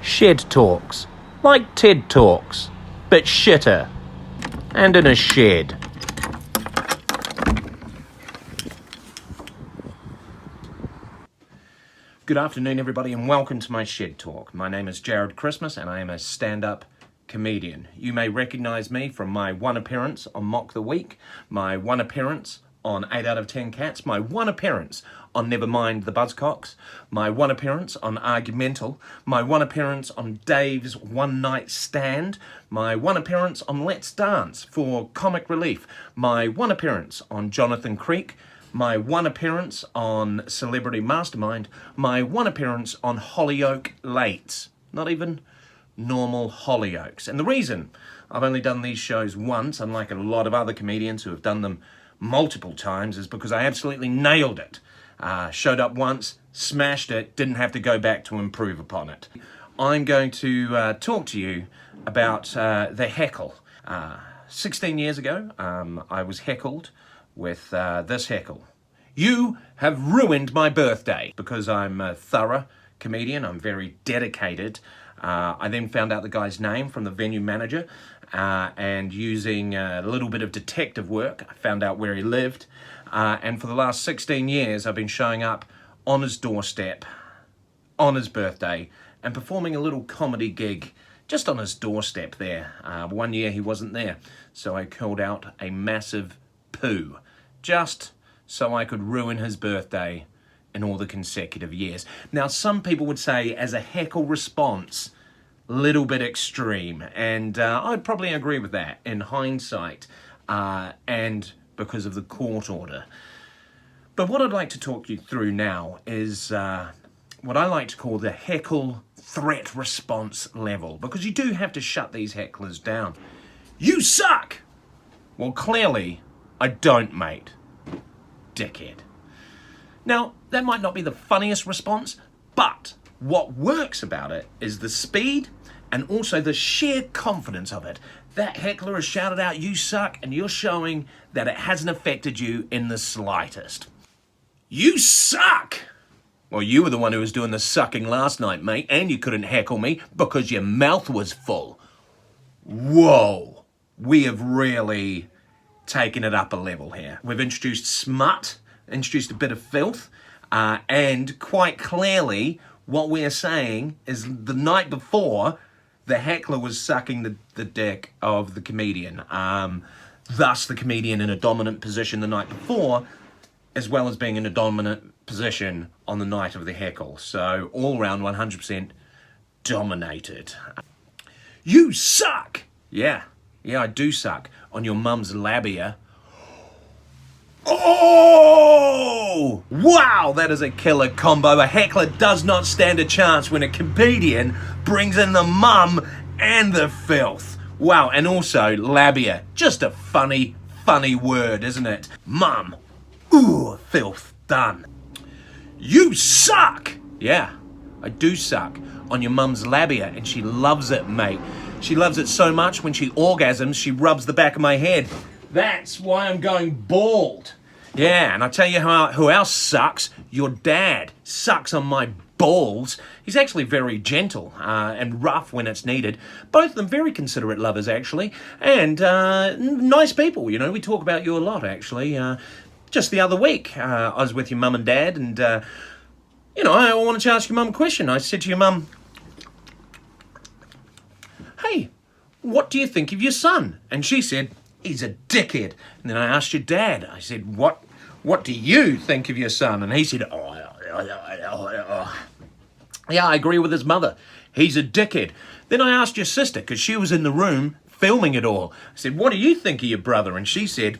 Shed talks. Like TED Talks, but shitter. And in a shed. Good afternoon, everybody, and welcome to my Shed Talk. My name is Jared Christmas, and I am a stand-up comedian. You may recognise me from my one appearance on Mock the Week, my one appearance on 8 out of 10 Cats, my one appearance on Never Mind the Buzzcocks, my one appearance on Argumental, my one appearance on Dave's One Night Stand, my one appearance on Let's Dance for comic relief, my one appearance on Jonathan Creek, my one appearance on Celebrity Mastermind, my one appearance on Hollyoak Lates. Not even normal Hollyoaks. And the reason I've only done these shows once, unlike a lot of other comedians who have done them multiple times, is because I absolutely nailed it. Showed up once, smashed it, didn't have to go back to improve upon it. I'm going to talk to you about the Heckle. 16 years ago, I was heckled with this heckle. You have ruined my birthday. Because I'm a thorough comedian, I'm very dedicated. I then found out the guy's name from the venue manager, and using a little bit of detective work, I found out where he lived. And for the last 16 years, I've been showing up on his doorstep, on his birthday, and performing a little comedy gig just on his doorstep there. One year he wasn't there, so I called out a massive poo, just so I could ruin his birthday in all the consecutive years. Now, some people would say, as a heckle response, little bit extreme, and I'd probably agree with that in hindsight, and because of the court order. But what I'd like to talk you through now is what I like to call the heckle threat response level, because you do have to shut these hecklers down. You suck! Well, clearly, I don't, mate. Dickhead. Now, that might not be the funniest response, but what works about it is the speed and also the sheer confidence of it. That heckler has shouted out, "You suck," and you're showing that it hasn't affected you in the slightest. You suck! Well, you were the one who was doing the sucking last night, mate, and you couldn't heckle me because your mouth was full. Whoa. We have really taken it up a level here. We've introduced smut, introduced a bit of filth, and quite clearly what we're saying is the night before, the heckler was sucking the dick of the comedian. Thus, the comedian in a dominant position the night before, as well as being in a dominant position on the night of the heckle. So, all round 100% dominated. You suck! Yeah, I do suck. On your mum's labia. Oh! Wow, that is a killer combo. A heckler does not stand a chance when a comedian brings in the mum and the filth. Wow, and also labia. Just a funny word, isn't it? Mum. Ooh, filth. Done. You suck! Yeah, I do suck. On your mum's labia, and she loves it, mate. She loves it so much when she orgasms, she rubs the back of my head. That's why I'm going bald. Yeah, and I tell you who else sucks? Your dad sucks on my balls. He's actually very gentle and rough when it's needed. Both of them very considerate lovers, actually, and nice people. You know, we talk about you a lot, actually. Just the other week, I was with your mum and dad, and, I wanted to ask your mum a question. I said to your mum, "Hey, what do you think of your son?" And she said, "He's a dickhead." And then I asked your dad, I said, what do you think of your son? And he said, yeah, I agree with his mother. He's a dickhead. Then I asked your sister, because she was in the room filming it all. I said, "What do you think of your brother?" And she said,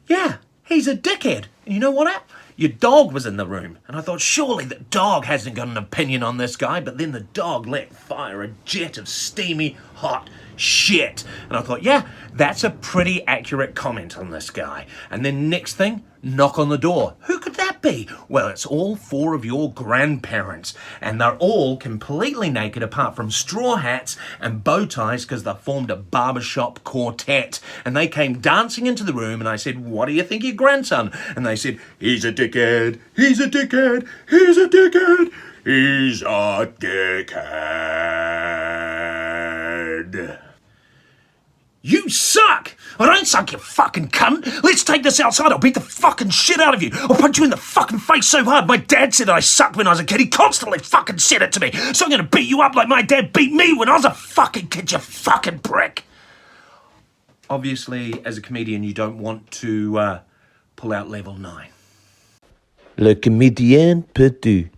"Yeah, he's a dickhead." And you know what? Your dog was in the room. And I thought, surely the dog hasn't got an opinion on this guy. But then the dog let fire a jet of steamy, hot shit. And I thought, yeah, that's a pretty accurate comment on this guy. And then next thing, knock on the door. Who could that be? Well, it's all four of your grandparents. And they're all completely naked apart from straw hats and bow ties because they formed a barbershop quartet. And they came dancing into the room and I said, "What do you think of your grandson?" And they said, "He's a dickhead, he's a dickhead, he's a dickhead, He's a dickhead. You suck! I don't suck, you fucking cunt! Let's take this outside, I'll beat the fucking shit out of you! I'll punch you in the fucking face so hard. My dad said that I sucked when I was a kid. He constantly fucking said it to me. So I'm gonna beat you up like my dad beat me when I was a fucking kid, you fucking prick! Obviously, as a comedian, you don't want to pull out level 9. Le comédien peut tout.